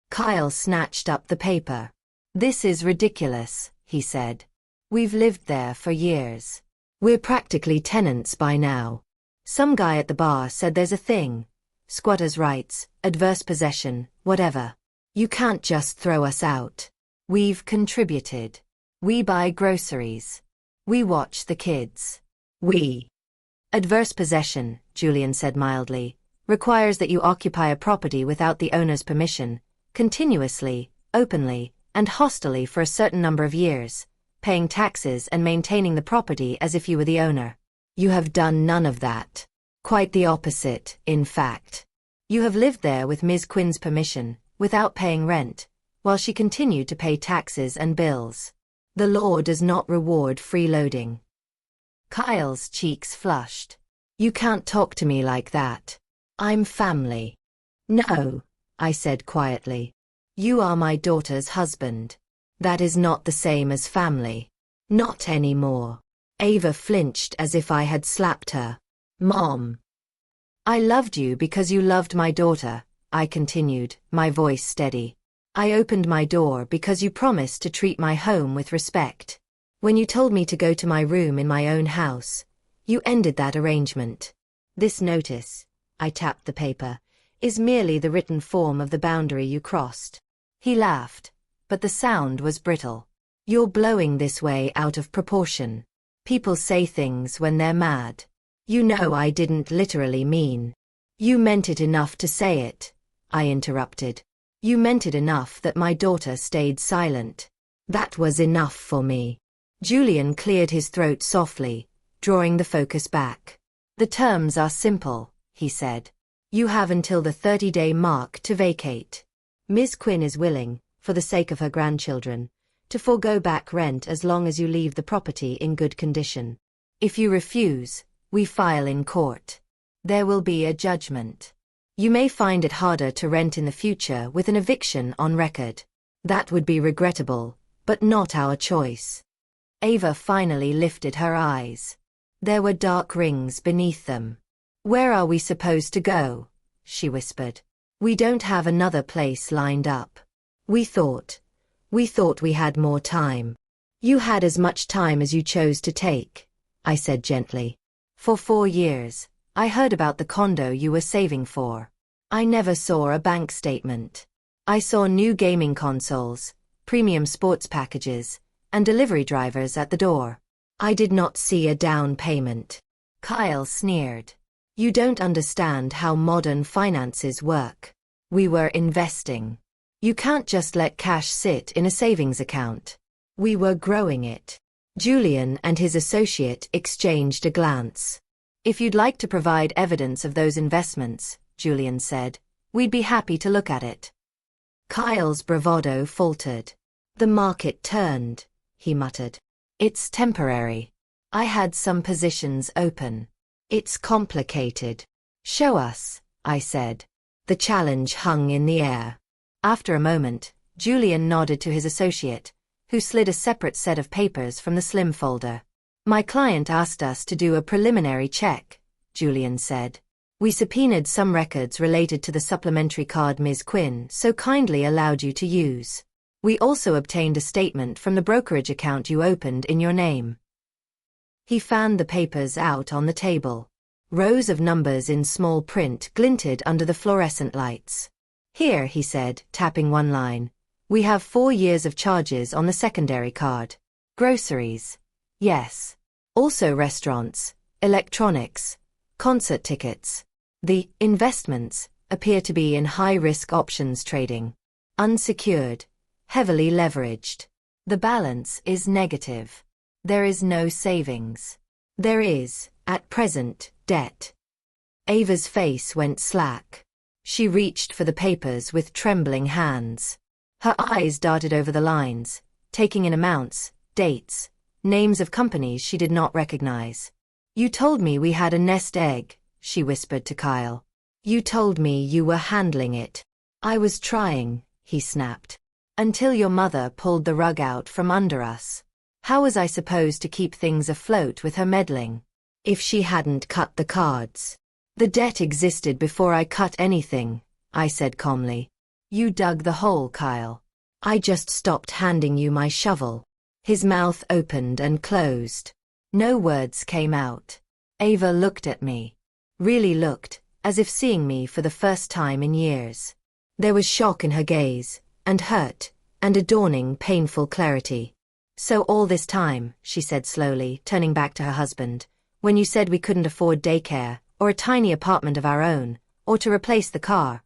A: Kyle snatched up the paper. This is ridiculous, he said. We've lived there for years. We're practically tenants by now. Some guy at the bar said there's a thing. Squatters' rights, adverse possession, whatever. You can't just throw us out. We've contributed. We buy groceries. We watch the kids. Adverse possession, Julian said mildly, requires that you occupy a property without the owner's permission, continuously, openly, and hostilely for a certain number of years, paying taxes and maintaining the property as if you were the owner. You have done none of that. Quite the opposite, in fact. You have lived there with Ms. Quinn's permission, without paying rent, while she continued to pay taxes and bills. The law does not reward freeloading. Kyle's cheeks flushed. You can't talk to me like that. I'm family. No, I said quietly. You are my daughter's husband. That is not the same as family. Not anymore. Ava flinched as if I had slapped her. Mom. I loved you because you loved my daughter, I continued, my voice steady. I opened my door because you promised to treat my home with respect. When you told me to go to my room in my own house, you ended that arrangement. This notice, I tapped the paper, is merely the written form of the boundary you crossed. He laughed, but the sound was brittle. You're blowing this way out of proportion. People say things when they're mad. You know I didn't literally mean. You meant it enough to say it, I interrupted. You meant it enough that my daughter stayed silent. That was enough for me. Julian cleared his throat softly, drawing the focus back. The terms are simple, he said. You have until the 30-day mark to vacate. Ms. Quinn is willing, for the sake of her grandchildren, to forego back rent as long as you leave the property in good condition. If you refuse, we file in court. There will be a judgment. You may find it harder to rent in the future with an eviction on record. That would be regrettable, but not our choice. Ava finally lifted her eyes. There were dark rings beneath them. Where are we supposed to go? She whispered. We don't have another place lined up. We thought we had more time. You had as much time as you chose to take, I said gently. For 4 years, I heard about the condo you were saving for. I never saw a bank statement. I saw new gaming consoles, premium sports packages, and delivery drivers at the door. I did not see a down payment. Kyle sneered. You don't understand how modern finances work. We were investing. You can't just let cash sit in a savings account. We were growing it. Julian and his associate exchanged a glance. If you'd like to provide evidence of those investments, Julian said, we'd be happy to look at it. Kyle's bravado faltered. The market turned, he muttered. It's temporary. I had some positions open. It's complicated. Show us, I said. The challenge hung in the air. After a moment, Julian nodded to his associate, who slid a separate set of papers from the slim folder. My client asked us to do a preliminary check, Julian said. We subpoenaed some records related to the supplementary card Ms. Quinn so kindly allowed you to use. We also obtained a statement from the brokerage account you opened in your name. He fanned the papers out on the table. Rows of numbers in small print glinted under the fluorescent lights. Here, he said, tapping one line. We have 4 years of charges on the secondary card. Groceries. Yes. Also restaurants, electronics, concert tickets. The investments appear to be in high-risk options trading. Unsecured. Heavily leveraged. The balance is negative. There is no savings. There is, at present, debt. Ava's face went slack. She reached for the papers with trembling hands. Her eyes darted over the lines, taking in amounts, dates, names of companies she did not recognize. You told me we had a nest egg, she whispered to Kyle. You told me you were handling it. I was trying, he snapped. Until your mother pulled the rug out from under us. How was I supposed to keep things afloat with her meddling? If she hadn't cut the cards. The debt existed before I cut anything, I said calmly. You dug the hole, Kyle. I just stopped handing you my shovel. His mouth opened and closed. No words came out. Ava looked at me. Really looked, as if seeing me for the first time in years. There was shock in her gaze, and hurt, and a dawning painful clarity. So all this time, she said slowly, turning back to her husband, when you said we couldn't afford daycare, or a tiny apartment of our own, or to replace the car,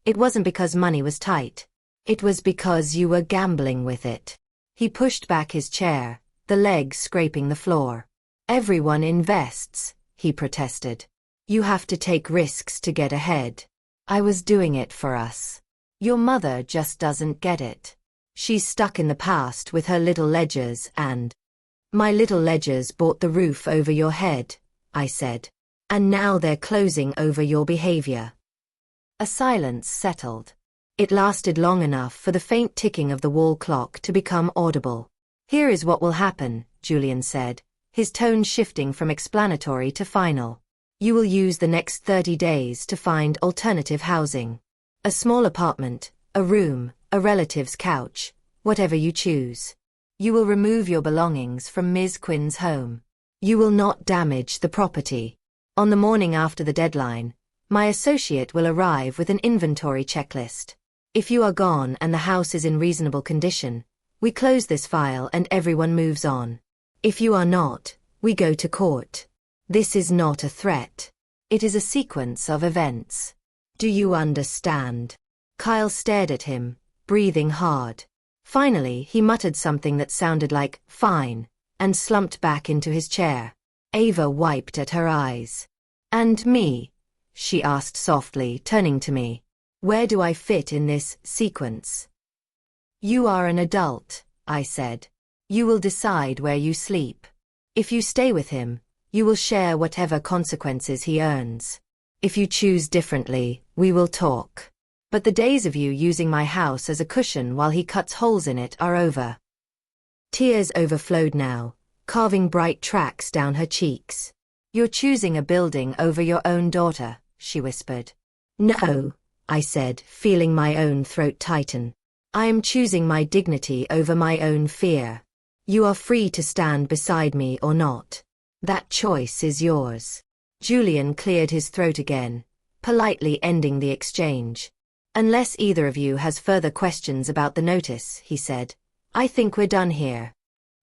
A: it wasn't because money was tight. It was because you were gambling with it. He pushed back his chair, the legs scraping the floor. Everyone invests, he protested. You have to take risks to get ahead. I was doing it for us. Your mother just doesn't get it. She's stuck in the past with her little ledgers and... My little ledgers bought the roof over your head, I said. And now they're closing over your behavior. A silence settled. It lasted long enough for the faint ticking of the wall clock to become audible. Here is what will happen, Julian said, his tone shifting from explanatory to final. You will use the next 30 days to find alternative housing. A small apartment, a room, a relative's couch, whatever you choose. You will remove your belongings from Ms. Quinn's home. You will not damage the property. On the morning after the deadline, my associate will arrive with an inventory checklist. If you are gone and the house is in reasonable condition, we close this file and everyone moves on. If you are not, we go to court. This is not a threat. It is a sequence of events. Do you understand? Kyle stared at him, breathing hard. Finally, he muttered something that sounded like, "Fine," and slumped back into his chair. Ava wiped at her eyes. "And me?" she asked softly, turning to me. "Where do I fit in this sequence?" "You are an adult," I said. "You will decide where you sleep. If you stay with him, you will share whatever consequences he earns. If you choose differently, we will talk. But the days of you using my house as a cushion while he cuts holes in it are over." Tears overflowed now, carving bright tracks down her cheeks. "You're choosing a building over your own daughter," she whispered. "No," I said, feeling my own throat tighten. "I am choosing my dignity over my own fear. You are free to stand beside me or not. That choice is yours." Julian cleared his throat again, politely ending the exchange. "Unless either of you has further questions about the notice," he said, "I think we're done here."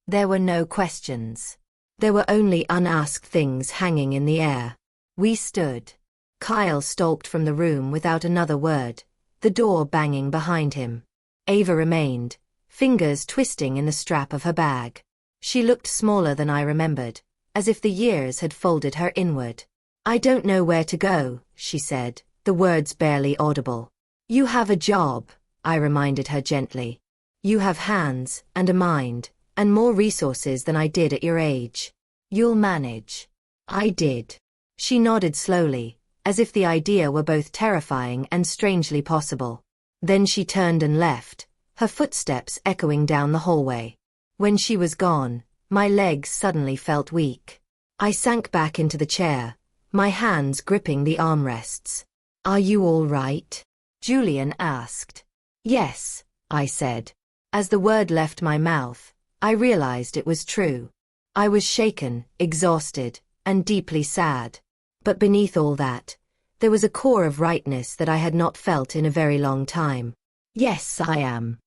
A: There were no questions. There were only unasked things hanging in the air. We stood. Kyle stalked from the room without another word, the door banging behind him. Ava remained, fingers twisting in the strap of her bag. She looked smaller than I remembered, as if the years had folded her inward. "I don't know where to go," she said, the words barely audible. "You have a job," I reminded her gently. "You have hands, and a mind, and more resources than I did at your age. You'll manage." I did. She nodded slowly, as if the idea were both terrifying and strangely possible. Then she turned and left, her footsteps echoing down the hallway. When she was gone, my legs suddenly felt weak. I sank back into the chair, my hands gripping the armrests. "Are you all right?" Julian asked. "Yes," I said. As the word left my mouth, I realized it was true. I was shaken, exhausted, and deeply sad. But beneath all that, there was a core of rightness that I had not felt in a very long time. "Yes, I am."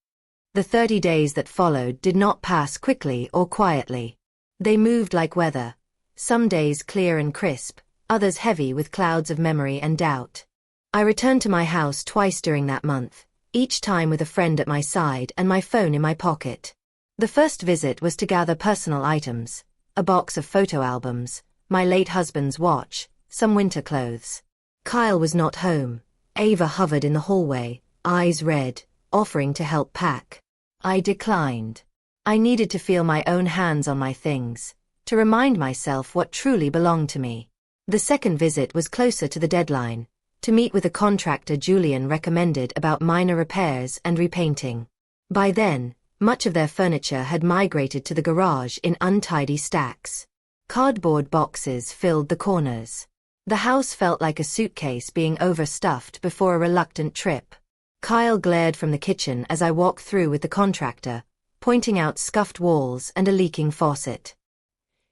A: The 30 days that followed did not pass quickly or quietly. They moved like weather, some days clear and crisp, others heavy with clouds of memory and doubt. I returned to my house twice during that month, each time with a friend at my side and my phone in my pocket. The first visit was to gather personal items, a box of photo albums, my late husband's watch, some winter clothes. Kyle was not home. Ava hovered in the hallway, eyes red, offering to help pack. I declined. I needed to feel my own hands on my things, to remind myself what truly belonged to me. The second visit was closer to the deadline, to meet with a contractor Julian recommended about minor repairs and repainting. By then, much of their furniture had migrated to the garage in untidy stacks. Cardboard boxes filled the corners. The house felt like a suitcase being overstuffed before a reluctant trip. Kyle glared from the kitchen as I walked through with the contractor, pointing out scuffed walls and a leaking faucet.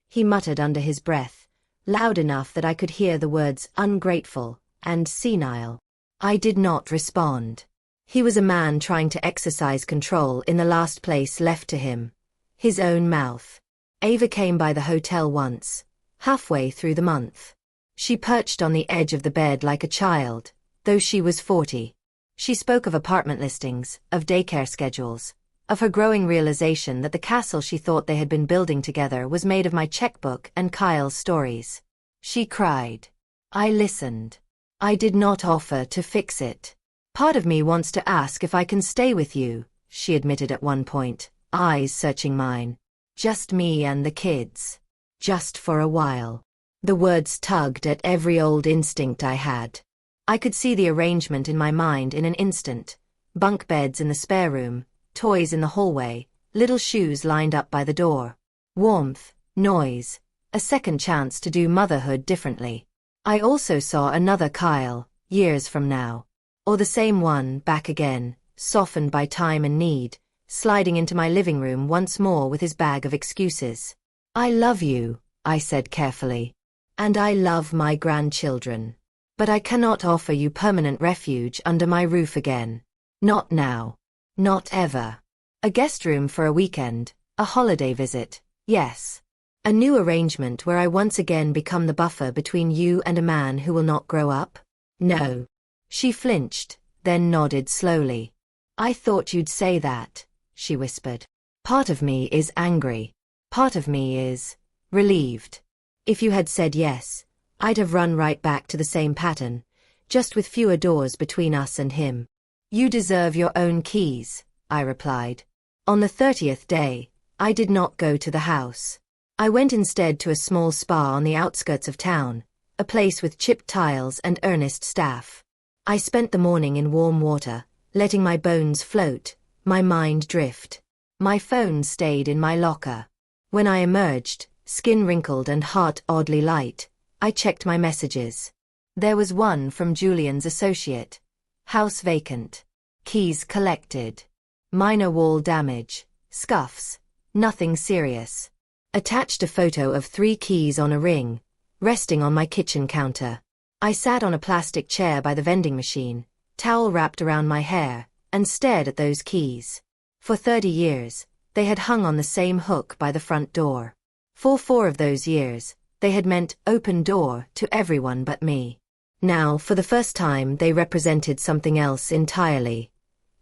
A: He muttered under his breath, loud enough that I could hear the words ungrateful and senile. I did not respond. He was a man trying to exercise control in the last place left to him, his own mouth. Ava came by the hotel once, halfway through the month. She perched on the edge of the bed like a child, though she was 40. She spoke of apartment listings, of daycare schedules, of her growing realization that the castle she thought they had been building together was made of my checkbook and Kyle's stories. She cried. I listened. I did not offer to fix it. "Part of me wants to ask if I can stay with you," she admitted at one point, eyes searching mine. "Just me and the kids. Just for a while." The words tugged at every old instinct I had. I could see the arrangement in my mind in an instant. Bunk beds in the spare room, toys in the hallway, little shoes lined up by the door. Warmth, noise, a second chance to do motherhood differently. I also saw another Kyle, years from now. Or the same one, back again, softened by time and need, sliding into my living room once more with his bag of excuses. "I love you," I said carefully. "And I love my grandchildren. But I cannot offer you permanent refuge under my roof again. Not now. Not ever. A guest room for a weekend, a holiday visit, yes. A new arrangement where I once again become the buffer between you and a man who will not grow up? No." She flinched, then nodded slowly. "I thought you'd say that," she whispered. Part of me is angry. Part of me is relieved. If you had said yes, I'd have run right back to the same pattern, just with fewer doors between us and him. You deserve your own keys, I replied. On the 30th day, I did not go to the house. I went instead to a small spa on the outskirts of town, a place with chipped tiles and earnest staff. I spent the morning in warm water, letting my bones float, my mind drift. My phone stayed in my locker. When I emerged, skin wrinkled and heart oddly light, I checked my messages. There was one from Julian's associate. House vacant. Keys collected. Minor wall damage. Scuffs. Nothing serious. Attached a photo of 3 keys on a ring, resting on my kitchen counter. I sat on a plastic chair by the vending machine, towel wrapped around my hair, and stared at those keys. For 30 years, they had hung on the same hook by the front door. For 4 of those years, they had meant open door to everyone but me. Now, for the first time, they represented something else entirely.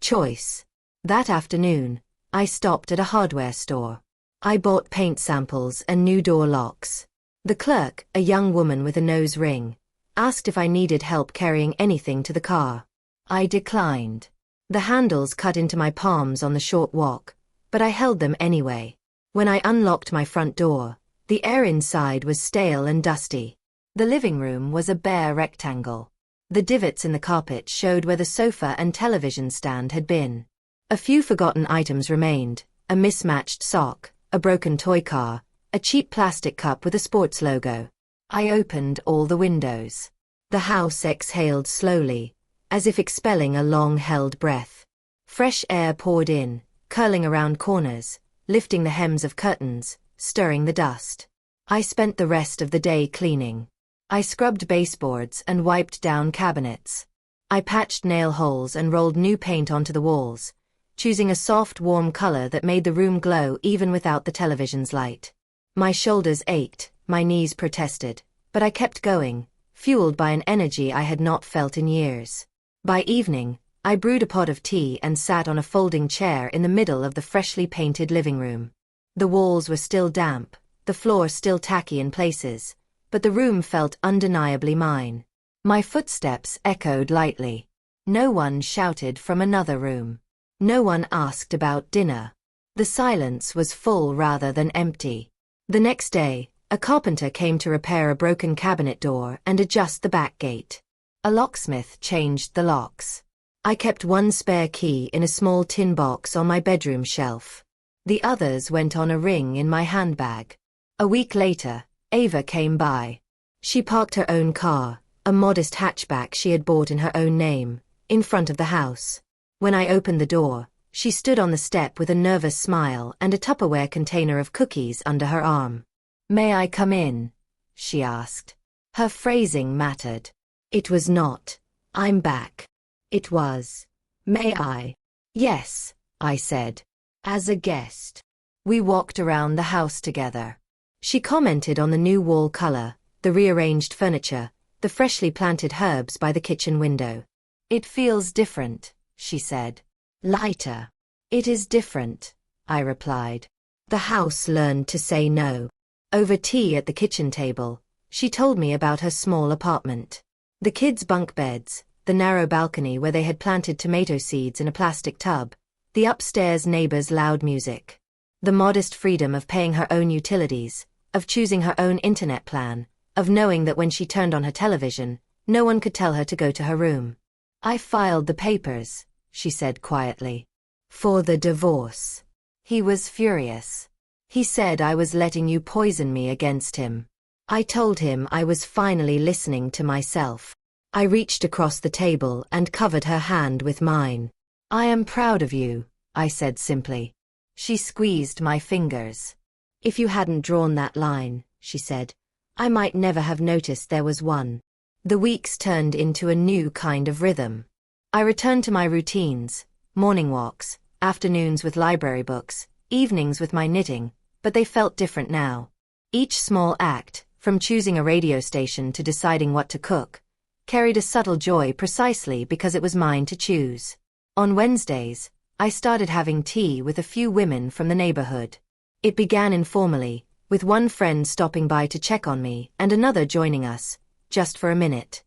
A: Choice. That afternoon, I stopped at a hardware store. I bought paint samples and new door locks. The clerk, a young woman with a nose ring, asked if I needed help carrying anything to the car. I declined. The handles cut into my palms on the short walk, but I held them anyway. When I unlocked my front door, the air inside was stale and dusty. The living room was a bare rectangle. The divots in the carpet showed where the sofa and television stand had been. A few forgotten items remained, a mismatched sock, a broken toy car, a cheap plastic cup with a sports logo. I opened all the windows. The house exhaled slowly, as if expelling a long-held breath. Fresh air poured in, curling around corners, lifting the hems of curtains, stirring the dust. I spent the rest of the day cleaning. I scrubbed baseboards and wiped down cabinets. I patched nail holes and rolled new paint onto the walls, choosing a soft, warm color that made the room glow even without the television's light. My shoulders ached, my knees protested, but I kept going, fueled by an energy I had not felt in years. By evening, I brewed a pot of tea and sat on a folding chair in the middle of the freshly painted living room. The walls were still damp, the floor still tacky in places, but the room felt undeniably mine. My footsteps echoed lightly. No one shouted from another room. No one asked about dinner. The silence was full rather than empty. The next day, a carpenter came to repair a broken cabinet door and adjust the back gate. A locksmith changed the locks. I kept one spare key in a small tin box on my bedroom shelf. The others went on a ring in my handbag. A week later, Ava came by. She parked her own car, a modest hatchback she had bought in her own name, in front of the house. When I opened the door, she stood on the step with a nervous smile and a Tupperware container of cookies under her arm. "May I come in?" she asked. Her phrasing mattered. It was not, "I'm back." It was, "May I?" "Yes," I said. "As a guest." We walked around the house together. She commented on the new wall color, the rearranged furniture, the freshly planted herbs by the kitchen window. "It feels different," she said. "Lighter." "It is different," I replied. The house learned to say no. Over tea at the kitchen table, she told me about her small apartment. The kids' bunk beds, the narrow balcony where they had planted tomato seeds in a plastic tub, the upstairs neighbor's loud music. The modest freedom of paying her own utilities, of choosing her own internet plan, of knowing that when she turned on her television, no one could tell her to go to her room. "I filed the papers," she said quietly. "For the divorce." He was furious. He said I was letting you poison me against him. I told him I was finally listening to myself. I reached across the table and covered her hand with mine. "I am proud of you," I said simply. She squeezed my fingers. "If you hadn't drawn that line," she said, "I might never have noticed there was one." The weeks turned into a new kind of rhythm. I returned to my routines, morning walks, afternoons with library books, evenings with my knitting, but they felt different now. Each small act, from choosing a radio station to deciding what to cook, carried a subtle joy precisely because it was mine to choose. On Wednesdays, I started having tea with a few women from the neighborhood. It began informally, with one friend stopping by to check on me and another joining us, just for a minute.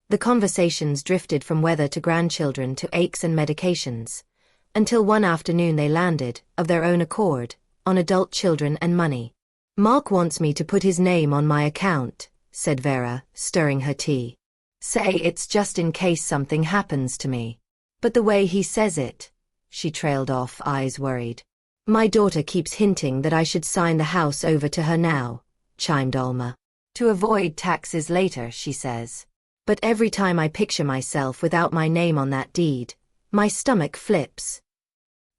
A: The conversations drifted from weather to grandchildren to aches and medications, until one afternoon they landed, of their own accord, on adult children and money. "Mark wants me to put his name on my account," said Vera, stirring her tea. "Say it's just in case something happens to me." "But the way he says it," she trailed off, eyes worried. "My daughter keeps hinting that I should sign the house over to her now," chimed Alma. "To avoid taxes later," she says. "But every time I picture myself without my name on that deed, my stomach flips."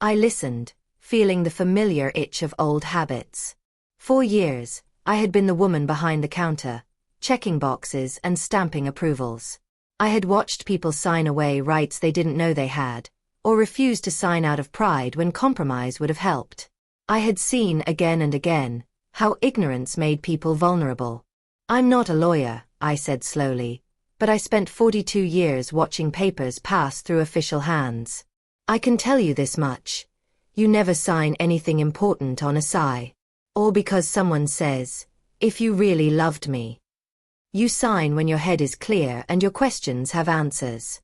A: I listened, feeling the familiar itch of old habits. For years, I had been the woman behind the counter, checking boxes and stamping approvals. I had watched people sign away rights they didn't know they had, or refuse to sign out of pride when compromise would have helped. I had seen again and again how ignorance made people vulnerable. "I'm not a lawyer," I said slowly, "but I spent 42 years watching papers pass through official hands. I can tell you this much. You never sign anything important on a sigh. Or because someone says, 'If you really loved me.' You sign when your head is clear and your questions have answers."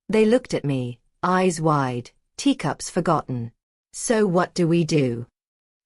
A: They looked at me, eyes wide, teacups forgotten. "So what do we do?"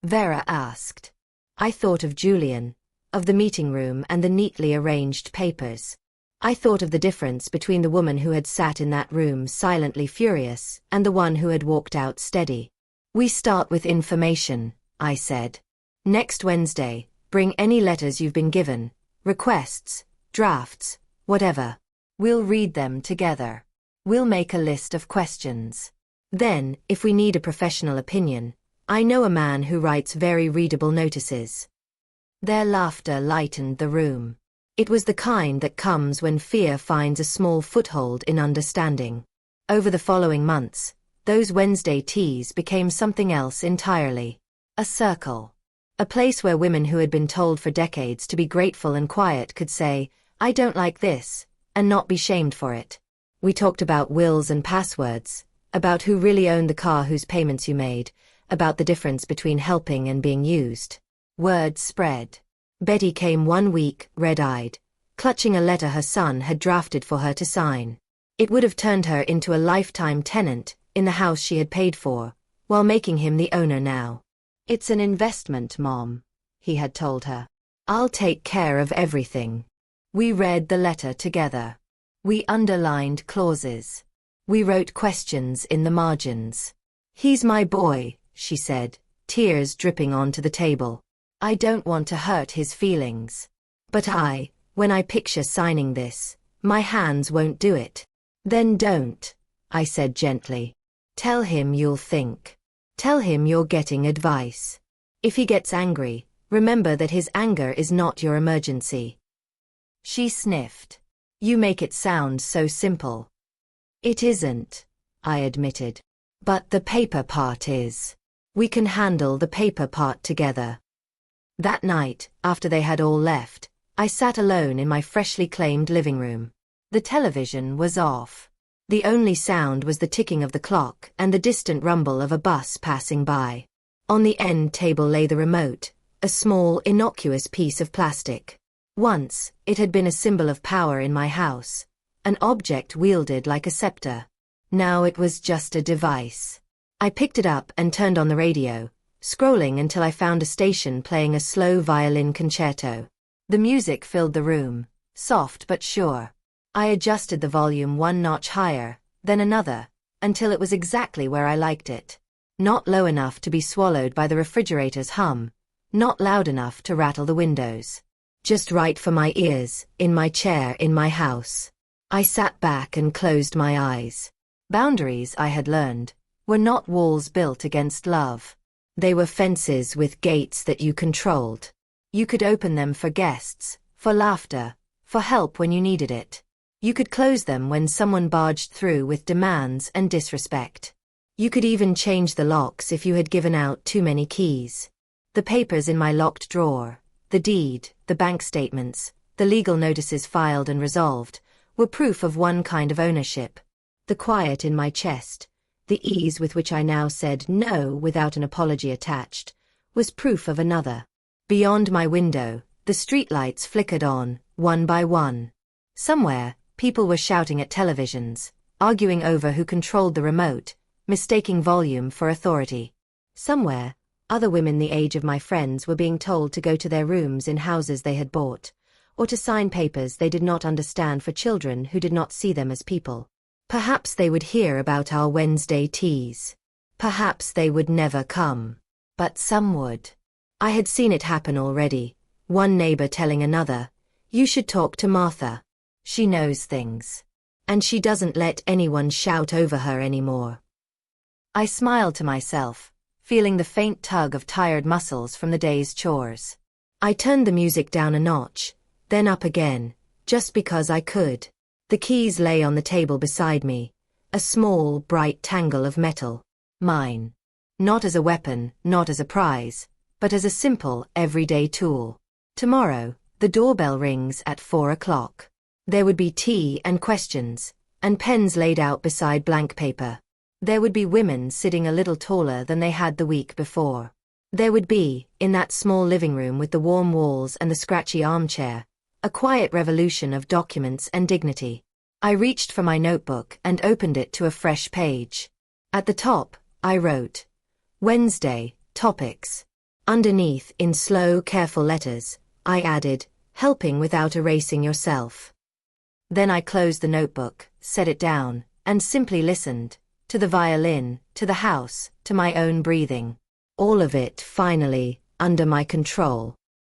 A: Vera asked. I thought of Julian, of the meeting room and the neatly arranged papers. I thought of the difference between the woman who had sat in that room silently furious and the one who had walked out steady. "We start with information," I said. "Next Wednesday, bring any letters you've been given, requests, drafts, whatever. We'll read them together. We'll make a list of questions. Then, if we need a professional opinion, I know a man who writes very readable notices." Their laughter lightened the room. It was the kind that comes when fear finds a small foothold in understanding. Over the following months, those Wednesday teas became something else entirely. A circle. A place where women who had been told for decades to be grateful and quiet could say, "I don't like this," and not be shamed for it. We talked about wills and passwords, about who really owned the car whose payments you made, about the difference between helping and being used. Word spread. Betty came one week, red-eyed, clutching a letter her son had drafted for her to sign. It would have turned her into a lifetime tenant in the house she had paid for, while making him the owner now. "It's an investment, Mom," he had told her. "I'll take care of everything." We read the letter together. We underlined clauses. We wrote questions in the margins. "He's my boy," she said, tears dripping onto the table. "I don't want to hurt his feelings. But when I picture signing this, my hands won't do it." "Then don't," I said gently. "Tell him you'll think. Tell him you're getting advice. If he gets angry, remember that his anger is not your emergency." She sniffed. "You make it sound so simple." "It isn't," I admitted. "But the paper part is. We can handle the paper part together." That night, after they had all left, I sat alone in my freshly claimed living room. The television was off. The only sound was the ticking of the clock and the distant rumble of a bus passing by. On the end table lay the remote, a small, innocuous piece of plastic. Once, it had been a symbol of power in my house, an object wielded like a scepter. Now it was just a device. I picked it up and turned on the radio, scrolling until I found a station playing a slow violin concerto. The music filled the room, soft but sure. I adjusted the volume one notch higher, then another, until it was exactly where I liked it. Not low enough to be swallowed by the refrigerator's hum, not loud enough to rattle the windows. Just right for my ears, in my chair in my house. I sat back and closed my eyes. Boundaries, I had learned, were not walls built against love. They were fences with gates that you controlled. You could open them for guests, for laughter, for help when you needed it. You could close them when someone barged through with demands and disrespect. You could even change the locks if you had given out too many keys. The papers in my locked drawer, the deed, the bank statements, the legal notices filed and resolved, were proof of one kind of ownership. The quiet in my chest, The ease with which I now said no without an apology attached was proof of another. Beyond my window, the streetlights flickered on, one by one. Somewhere, people were shouting at televisions, arguing over who controlled the remote, mistaking volume for authority. Somewhere, other women the age of my friends were being told to go to their rooms in houses they had bought, or to sign papers they did not understand for children who did not see them as people. Perhaps they would hear about our Wednesday teas. Perhaps they would never come. But some would. I had seen it happen already, one neighbor telling another, "You should talk to Martha. She knows things. And she doesn't let anyone shout over her anymore." I smiled to myself, feeling the faint tug of tired muscles from the day's chores. I turned the music down a notch, then up again, just because I could. The keys lay on the table beside me, a small, bright tangle of metal. Mine. Not as a weapon, not as a prize, but as a simple, everyday tool. Tomorrow, the doorbell rings at 4 o'clock. There would be tea and questions, and pens laid out beside blank paper. There would be women sitting a little taller than they had the week before. There would be, in that small living room with the warm walls and the scratchy armchair, a quiet revolution of documents and dignity. I reached for my notebook and opened it to a fresh page. At the top, I wrote, "Wednesday, topics." Underneath, in slow, careful letters, I added, "Helping without erasing yourself." Then I closed the notebook, set it down, and simply listened, to the violin, to the house, to my own breathing. All of it, finally, under my control.